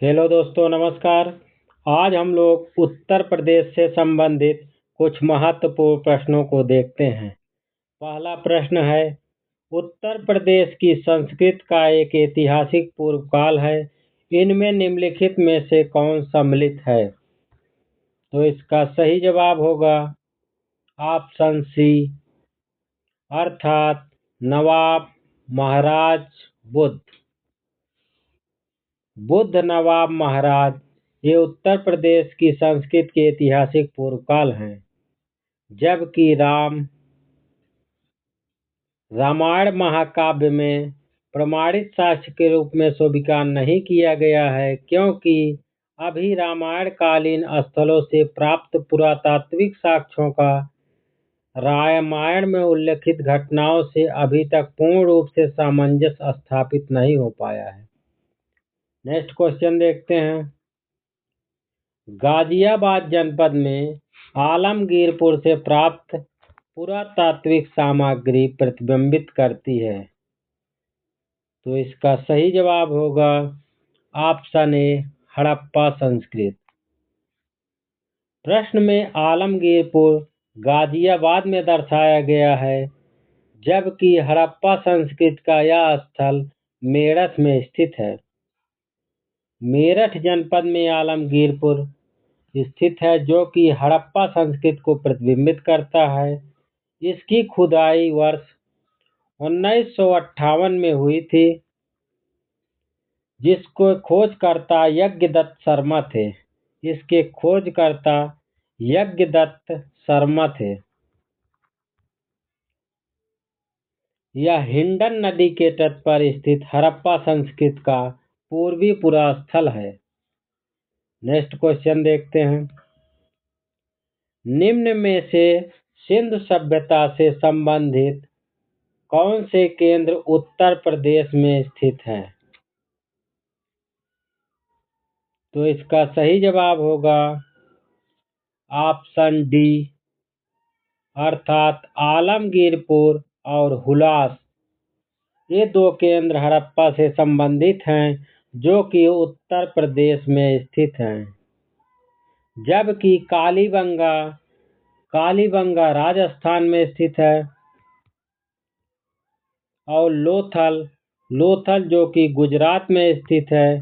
Hello दोस्तों, नमस्कार। आज हम लोग उत्तर प्रदेश से संबंधित कुछ महत्वपूर्ण प्रश्नों को देखते हैं। पहला प्रश्न है, उत्तर प्रदेश की संस्कृति का एक ऐतिहासिक पूर्व काल है। इनमें निम्नलिखित में से कौन सम्मिलित है? तो इसका सही जवाब होगा ऑप्शन सी, अर्थात नवाब महाराज बुद्ध। बुद्ध नवाब महाराज ये उत्तर प्रदेश की संस्कृति के ऐतिहासिक पूर्व काल हैं। जबकि रामायण महाकाव्य में प्रमाणित साक्ष्य के रूप में स्वीकार नहीं किया गया है, क्योंकि अभी रामायण कालीन स्थलों से प्राप्त पुरातात्विक साक्ष्यों का रामायण में उल्लेखित घटनाओं से अभी तक पूर्ण रूप से सामंजस्य स्थापित नहीं हो पाया है। नेक्स्ट क्वेश्चन देखते हैं। गाजियाबाद जनपद में आलमगीरपुर से प्राप्त पुरातात्विक सामग्री प्रतिबिंबित करती है। तो इसका सही जवाब होगा ऑप्शन ए, हड़प्पा संस्कृति। प्रश्न में आलमगीरपुर गाजियाबाद में दर्शाया गया है, जबकि हड़प्पा संस्कृति का यह स्थल मेरठ में स्थित है। मेरठ जनपद में आलमगीरपुर स्थित है, जो कि हड़प्पा संस्कृति को प्रतिबिंबित करता है। इसकी खुदाई वर्ष 1958 में हुई थी, जिसको खोजकर्ता यज्ञदत्त शर्मा थे। इसके खोजकर्ता यज्ञदत्त शर्मा थे। यह हिंडन नदी के तट पर स्थित हड़प्पा संस्कृति का पूर्वी पुरास्थल है। नेक्स्ट क्वेश्चन देखते हैं। निम्न में से सिंधु सभ्यता से संबंधित कौन से केंद्र उत्तर प्रदेश में स्थित हैं? तो इसका सही जवाब होगा ऑप्शन डी, अर्थात आलमगीरपुर और हुलास। ये दो केंद्र हड़प्पा से संबंधित हैं, जो कि उत्तर प्रदेश में स्थित हैं। जबकि कालीबंगा राजस्थान में स्थित है और लोथल जो कि गुजरात में स्थित है।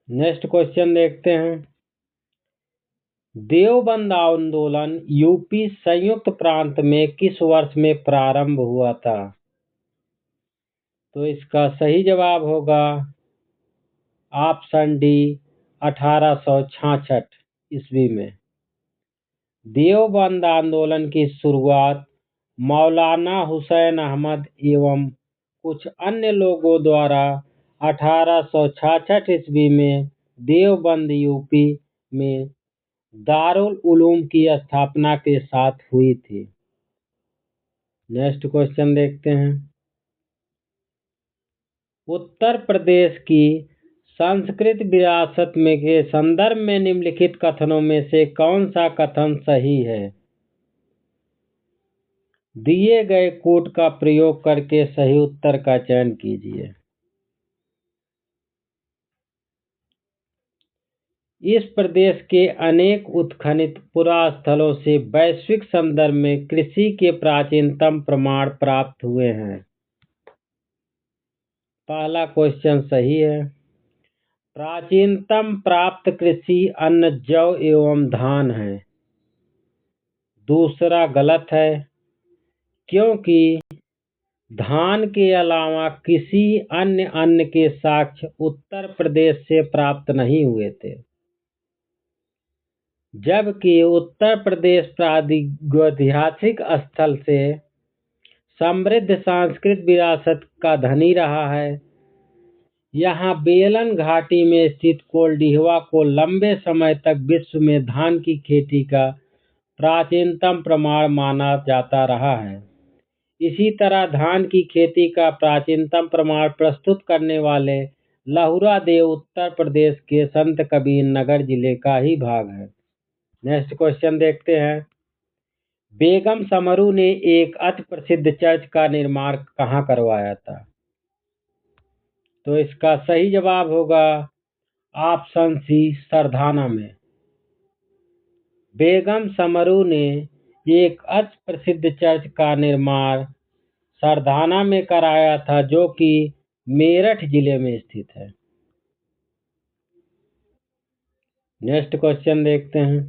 नेक्स्ट क्वेश्चन देखते हैं। देवबंद आंदोलन यूपी संयुक्त प्रांत में किस वर्ष में प्रारंभ हुआ था? तो इसका सही जवाब होगा ऑप्शन डी, 1866 ईस्वी में। देवबंद आंदोलन की शुरुआत मौलाना हुसैन अहमद एवं कुछ अन्य लोगों द्वारा 1866 ईस्वी में देवबंद यूपी में दारुल उलूम की स्थापना के साथ हुई थी। नेक्स्ट क्वेश्चन देखते हैं। उत्तर प्रदेश की सांस्कृतिक विरासत में के संदर्भ में निम्नलिखित कथनों में से कौन सा कथन सही है? दिए गए कोड का प्रयोग करके सही उत्तर का चयन कीजिए। इस प्रदेश के अनेक उत्खनित पुरास्थलों से वैश्विक संदर्भ में कृषि के प्राचीनतम प्रमाण प्राप्त हुए हैं। पहला क्वेश्चन सही है। प्राचीनतम प्राप्त कृषि अन्न जौ एवं धान है। दूसरा गलत है, क्योंकि धान के अलावा किसी अन्य अन्न के साक्ष्य उत्तर प्रदेश से प्राप्त नहीं हुए थे। जबकि उत्तर प्रदेश प्रागैतिहासिक स्थल से समृद्ध सांस्कृतिक विरासत का धनी रहा है। यहाँ बेलन घाटी में स्थित कोल्डिहवा को लंबे समय तक विश्व में धान की खेती का प्राचीनतम प्रमाण माना जाता रहा है। इसी तरह धान की खेती का प्राचीनतम प्रमाण प्रस्तुत करने वाले लहुरा देव उत्तर प्रदेश के संत कबीर नगर जिले का ही भाग है। नेक्स्ट क्वेश्चन देखते हैं। बेगम समरू ने एक अति प्रसिद्ध चर्च का निर्माण कहाँ करवाया था? तो इसका सही जवाब होगा ऑप्शन सी, सरधाना में। बेगम समरू ने एक अति प्रसिद्ध चर्च का निर्माण सरधाना में कराया था, जो कि मेरठ जिले में स्थित है। नेक्स्ट क्वेश्चन देखते हैं।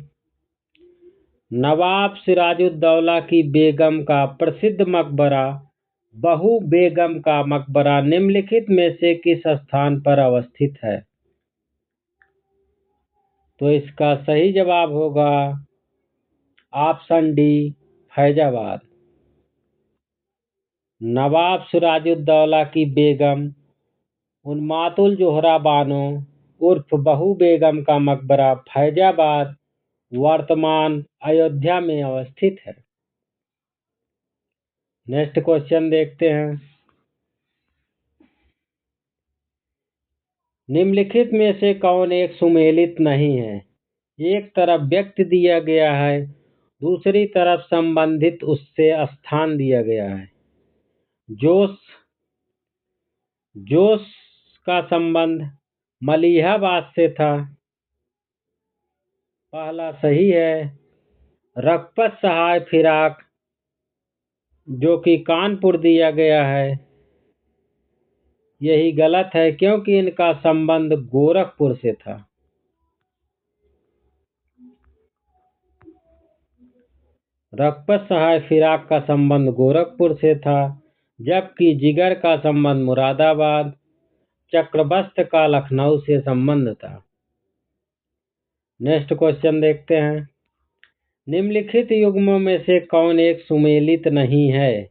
नवाब सिराजुद्दौला की बेगम का प्रसिद्ध मकबरा बहू बेगम का मकबरा निम्नलिखित में से किस स्थान पर अवस्थित है? तो इसका सही जवाब होगा ऑप्शन डी, फैजाबाद। नवाब सिराजुद्दौला की बेगम उन्मातुल जोहरा बानो उर्फ बहू बेगम का मकबरा फैजाबाद, वर्तमान अयोध्या में अवस्थित है। नेक्स्ट क्वेश्चन देखते हैं। निम्नलिखित में से कौन एक सुमेलित नहीं है? एक तरफ व्यक्ति दिया गया है, दूसरी तरफ संबंधित उससे स्थान दिया गया है। जोश जोश का संबंध मलिहाबाद से था, पहला सही है। रघुपत सहाय फिराक जो कि कानपुर दिया गया है, यही गलत है क्योंकि इनका संबंध गोरखपुर से था। रघुपत सहाय फिराक का संबंध गोरखपुर से था, जबकि जिगर का संबंध मुरादाबाद, चक्रबस्त का लखनऊ से संबंध था। नेक्स्ट क्वेश्चन देखते हैं। निम्नलिखित युग्मों में से कौन एक सुमेलित नहीं है?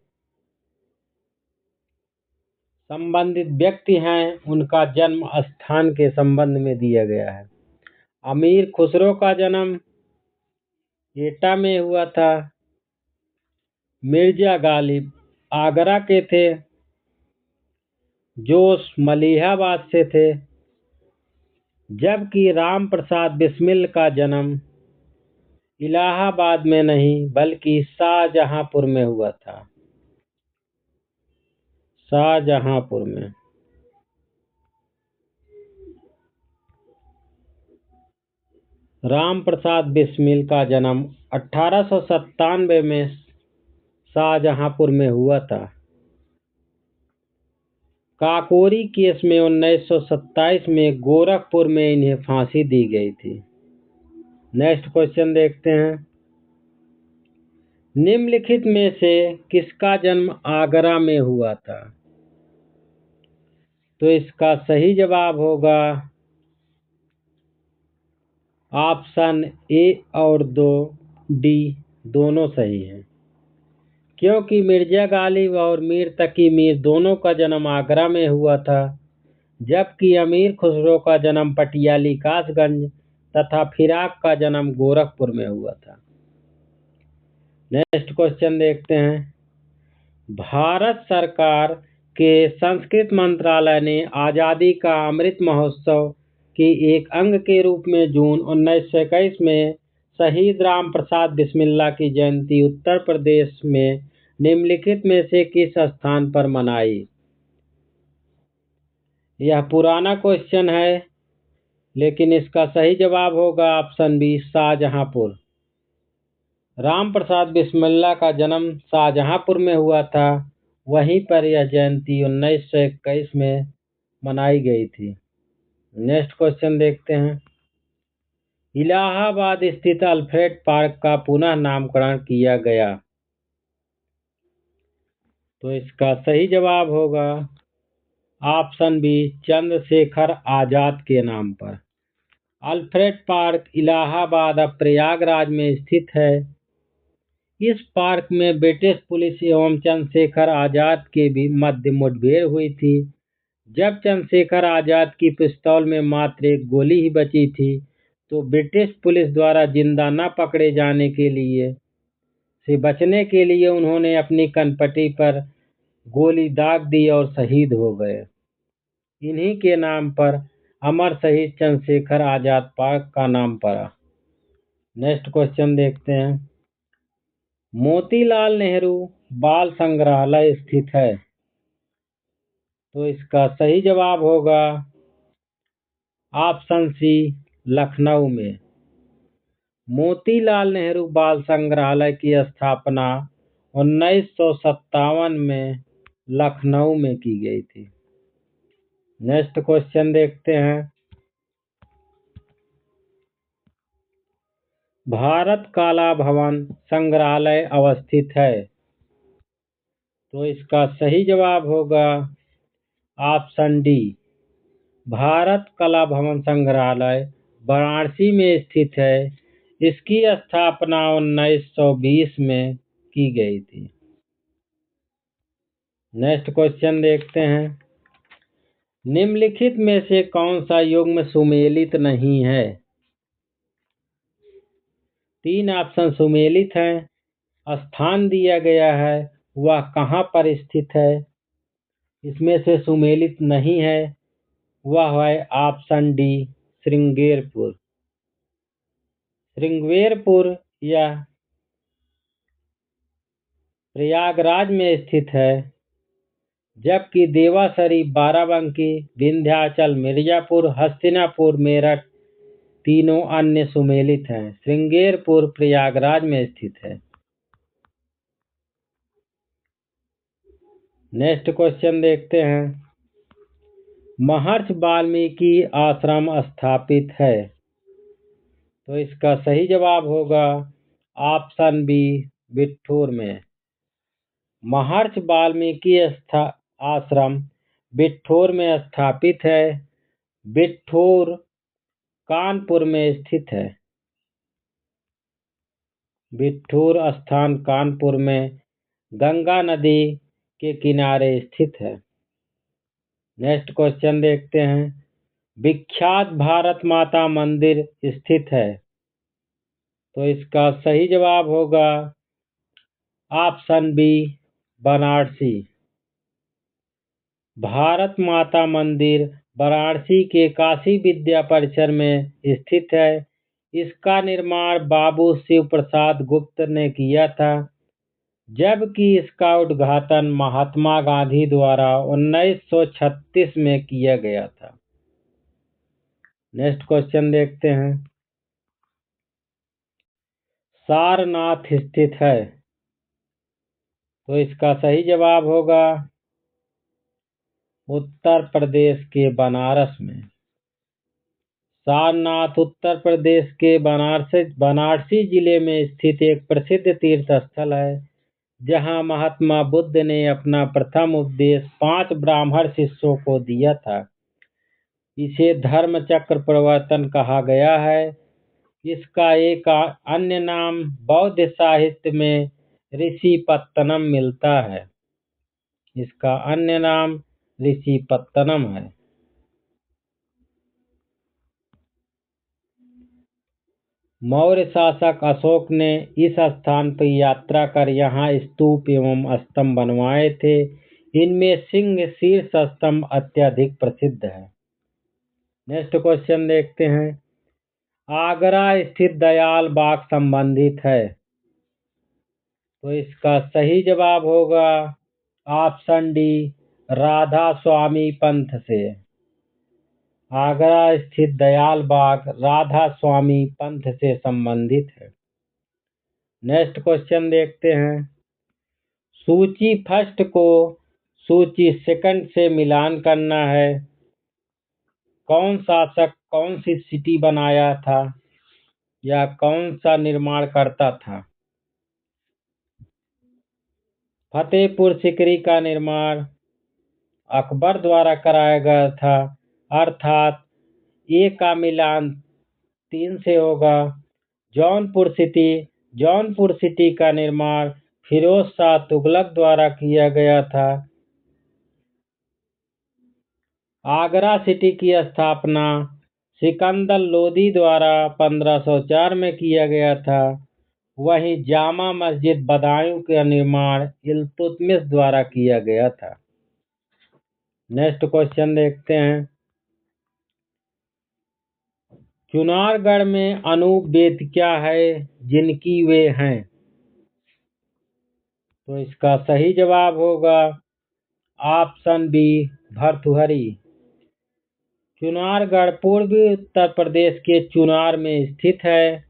संबंधित व्यक्ति हैं, उनका जन्म स्थान के संबंध में दिया गया है। अमीर खुसरो का जन्म एटा में हुआ था। मिर्जा गालिब आगरा के थे। जोश मलिहाबाद से थे, जबकि राम प्रसाद बिस्मिल का जन्म इलाहाबाद में नहीं बल्कि शाहजहांपुर में हुआ था। शाहजहांपुर में। राम प्रसाद बिस्मिल का जन्म 1897 में शाहजहांपुर में हुआ था। काकोरी केस में 1927 में गोरखपुर में इन्हें फांसी दी गई थी। नेक्स्ट क्वेश्चन देखते हैं। निम्नलिखित में से किसका जन्म आगरा में हुआ था? तो इसका सही जवाब होगा ऑप्शन ए और 2 डी, दोनों सही हैं, क्योंकि मिर्जा गालिब और मीर तकी मीर दोनों का जन्म आगरा में हुआ था, जबकि अमीर खुसरो का जन्म पटियाली कासगंज तथा फिराक का जन्म गोरखपुर में हुआ था। नेक्स्ट क्वेश्चन देखते हैं। भारत सरकार के संस्कृति मंत्रालय ने आज़ादी का अमृत महोत्सव की एक अंग के रूप में जून 1921 में शहीद राम प्रसाद बिस्मिल्ला की जयंती उत्तर प्रदेश में निम्नलिखित में से किस स्थान पर मनाई? यह पुराना क्वेश्चन है, लेकिन इसका सही जवाब होगा ऑप्शन बी, शाहजहांपुर। राम प्रसाद बिस्मिल्ला का जन्म शाहजहांपुर में हुआ था, वहीं पर यह जयंती 1921 में मनाई गई थी। नेक्स्ट क्वेश्चन देखते हैं। इलाहाबाद स्थित अल्फ्रेड पार्क का पुनः नामकरण किया गया? तो इसका सही जवाब होगा ऑप्शन बी, चंद्रशेखर आजाद के नाम पर। अल्फ्रेड पार्क इलाहाबाद अब प्रयागराज में स्थित है। इस पार्क में ब्रिटिश पुलिस एवं चंद्रशेखर आजाद के भी मध्य मुठभेड़ हुई थी। जब चंद्रशेखर आजाद की पिस्तौल में मात्र एक गोली ही बची थी, तो ब्रिटिश पुलिस द्वारा जिंदा न पकड़े जाने के लिए से बचने के लिए उन्होंने अपनी कनपटी पर गोली दाग दी और शहीद हो गए। इन्हीं के नाम पर अमर शहीद चंद्रशेखर आजाद पार्क का नाम पड़ा। नेक्स्ट क्वेश्चन देखते हैं। मोतीलाल नेहरू बाल संग्रहालय स्थित है? तो इसका सही जवाब होगा ऑप्शन सी, लखनऊ में। मोतीलाल नेहरू बाल संग्रहालय की स्थापना 1957 में लखनऊ में की गई थी। नेक्स्ट क्वेश्चन देखते हैं। भारत कला भवन संग्रहालय अवस्थित है। तो इसका सही जवाब होगा ऑप्शन डी, भारत कला भवन संग्रहालय वाराणसी में स्थित है। इसकी स्थापना 1920 में की गई थी। नेक्स्ट क्वेश्चन देखते हैं। निम्नलिखित में से कौन सा युग्म सुमेलित नहीं है? 3 ऑप्शन सुमेलित हैं। स्थान दिया गया है, वह कहाँ पर स्थित है? इसमें से सुमेलित नहीं है, वह है ऑप्शन डी, श्रृंगेरपुर। श्रृंगेरपुर यह प्रयागराज में स्थित है, जबकि देवासरी, बाराबंकी, विंध्याचल, मिर्जापुर, हस्तिनापुर, मेरठ तीनों अन्य सुमेलित हैं। श्रृंगेरपुर प्रयागराज में स्थित है। नेक्स्ट क्वेश्चन देखते हैं। महर्षि वाल्मीकि आश्रम स्थापित है। तो इसका सही जवाब होगा ऑप्शन बी, बिठूर में। महर्षि वाल्मीकि आश्रम बिठूर में स्थापित है। बिठूर कानपुर में स्थित है। बिठूर स्थान कानपुर में गंगा नदी के किनारे स्थित है। नेक्स्ट क्वेश्चन देखते हैं। विख्यात भारत माता मंदिर स्थित है। तो इसका सही जवाब होगा ऑप्शन बी, वाराणसी। भारत माता मंदिर वाराणसी के काशी विद्या परिसर में स्थित है। इसका निर्माण बाबू शिव प्रसाद गुप्त ने किया था, जबकि इसका उद्घाटन महात्मा गांधी द्वारा 1936 में किया गया था। नेक्स्ट क्वेश्चन देखते हैं। सारनाथ स्थित है। तो इसका सही जवाब होगा उत्तर प्रदेश के बनारस में। सारनाथ उत्तर प्रदेश के वाराणसी जिले में स्थित एक प्रसिद्ध तीर्थ स्थल है, जहां महात्मा बुद्ध ने अपना प्रथम उपदेश 5 ब्राह्मण शिष्यों को दिया था। इसे धर्म चक्र प्रवर्तन कहा गया है। इसका एक अन्य नाम बौद्ध साहित्य में ऋषिपत्तनम मिलता है। इसका अन्य नाम ऋषिपत्तनम है। मौर्य शासक अशोक ने इस स्थान पर यात्रा कर यहाँ स्तूप एवं स्तंभ बनवाए थे। इनमें सिंह शीर्ष स्तंभ अत्यधिक प्रसिद्ध है। नेक्स्ट क्वेश्चन देखते हैं। आगरा स्थित दयाल बाग संबंधित है। तो इसका सही जवाब होगा ऑप्शन डी, राधा स्वामी पंथ से। आगरा स्थित दयाल बाग राधा स्वामी पंथ से संबंधित है। नेक्स्ट क्वेश्चन देखते हैं। सूची फर्स्ट को सूची सेकंड से मिलान करना है। कौन शासक कौन सी सिटी बनाया था या कौन सा निर्माण करता था? फतेहपुर सीकरी का निर्माण अकबर द्वारा कराया गया था, अर्थात ए का मिलान 3 से होगा। जौनपुर सिटी का निर्माण फिरोज शाह तुगलक द्वारा किया गया था। आगरा सिटी की स्थापना सिकंदर लोदी द्वारा 1504 में किया गया था। वहीं जामा मस्जिद बदायूं का निर्माण इल्तुतमिश द्वारा किया गया था। नेक्स्ट क्वेश्चन देखते हैं। चुनारगढ़ में अनूप बेतिया है जिनकी वे हैं। तो इसका सही जवाब होगा ऑप्शन बी भर्तृहरि। चुनारगढ़ पूर्वी उत्तर प्रदेश के चुनार में स्थित है।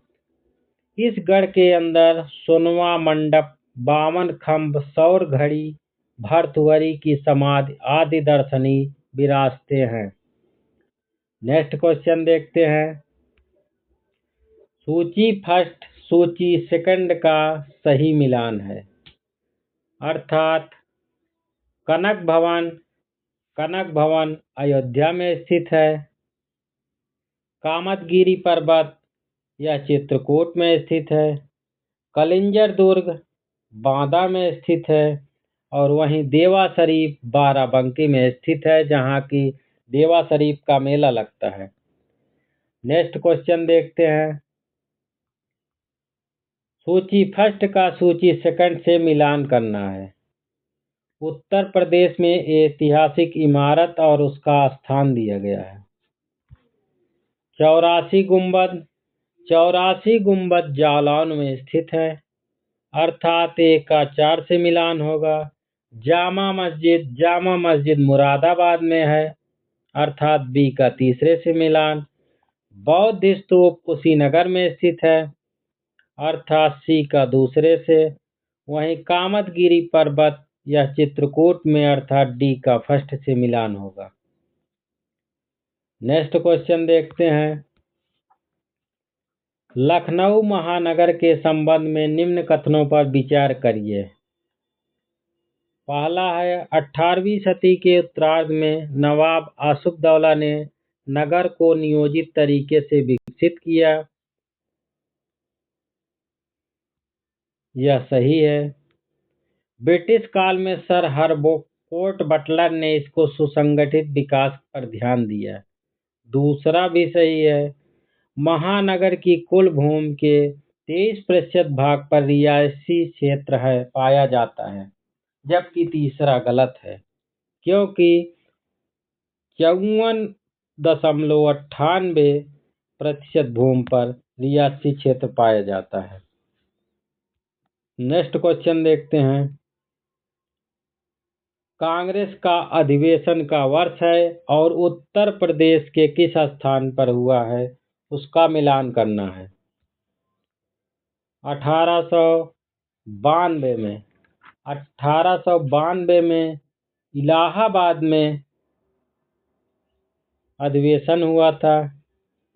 इस गढ़ के अंदर सोनवा मंडप, 52 खम्भ, सौर घड़ी, भर्तृहरि की समाधि आदि दर्शनीय विरासतें हैं। नेक्स्ट क्वेश्चन देखते हैं। सूची फर्स्ट सूची सेकंड का सही मिलान है, अर्थात कनक भवन अयोध्या में स्थित है। कामतगिरी पर्वत यह चित्रकूट में स्थित है। कलिंजर दुर्ग बांदा में स्थित है। और वहीं देवा शरीफ बाराबंकी में स्थित है, जहाँ की देवा शरीफ का मेला लगता है। नेक्स्ट क्वेश्चन देखते हैं। सूची फर्स्ट का सूची सेकंड से मिलान करना है। उत्तर प्रदेश में ऐतिहासिक इमारत और उसका स्थान दिया गया है। 84 गुंबद जालौन में स्थित है, अर्थात 1 का 4 से मिलान होगा। जामा मस्जिद मुरादाबाद में है, अर्थात बी का 3 से मिलान। बौद्ध स्तूप कुशीनगर में स्थित है, अर्थात सी का 2 से। वहीं कामतगिरी पर्वत यह चित्रकूट में, अर्थात डी का 1 से मिलान होगा। नेक्स्ट क्वेश्चन देखते हैं। लखनऊ महानगर के संबंध में निम्न कथनों पर विचार करिए। पहला है, 18वीं सदी के उत्तरार्ध में नवाब आसिफउद्दौला ने नगर को नियोजित तरीके से विकसित किया। यह सही है। ब्रिटिश काल में सर हरकोर्ट बटलर ने इसको सुसंगठित विकास पर ध्यान दिया। दूसरा भी सही है। महानगर की कुल भूमि के 23% भाग पर रिहायशी क्षेत्र है पाया जाता है, जबकि तीसरा गलत है, क्योंकि 54.98% भूमि पर रिहायशी क्षेत्र पाया जाता है। नेक्स्ट क्वेश्चन देखते हैं। कांग्रेस का अधिवेशन का वर्ष है और उत्तर प्रदेश के किस स्थान पर हुआ है, उसका मिलान करना है। 1892 में। 1892 में इलाहाबाद में अधिवेशन हुआ था।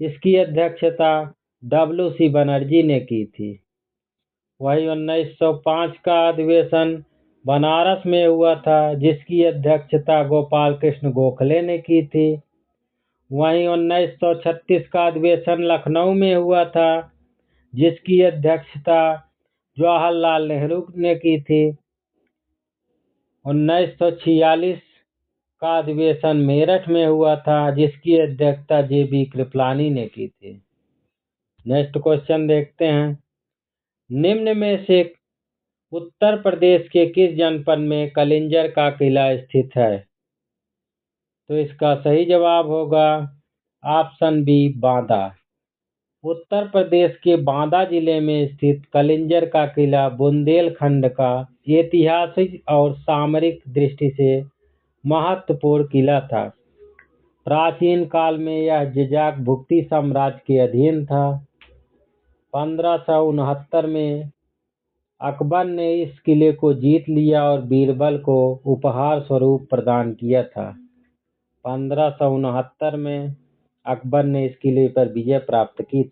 इसकी अध्यक्षता WC बनर्जी ने की थी। वही 1905 का अधिवेशन बनारस में हुआ था, जिसकी अध्यक्षता गोपाल कृष्ण गोखले ने की थी। वहीं 1936 का अधिवेशन लखनऊ में हुआ था, जिसकी अध्यक्षता जवाहरलाल नेहरू ने की थी। 1946 का अधिवेशन मेरठ में हुआ था, जिसकी अध्यक्षता JB कृपलानी ने की थी। नेक्स्ट क्वेश्चन देखते हैं। निम्न में से उत्तर प्रदेश के किस जनपद में कलिंजर का किला स्थित है? तो इसका सही जवाब होगा ऑप्शन बी बांदा। उत्तर प्रदेश के बांदा जिले में स्थित कलिंजर का किला बुंदेलखंड का ऐतिहासिक और सामरिक दृष्टि से महत्वपूर्ण किला था। प्राचीन काल में यह जिजाक भुक्ती साम्राज्य के अधीन था। 1569 में अकबर ने इस किले को जीत लिया और बीरबल को उपहार स्वरूप प्रदान किया था। 1569 में अकबर ने इस किले पर विजय प्राप्त की थी।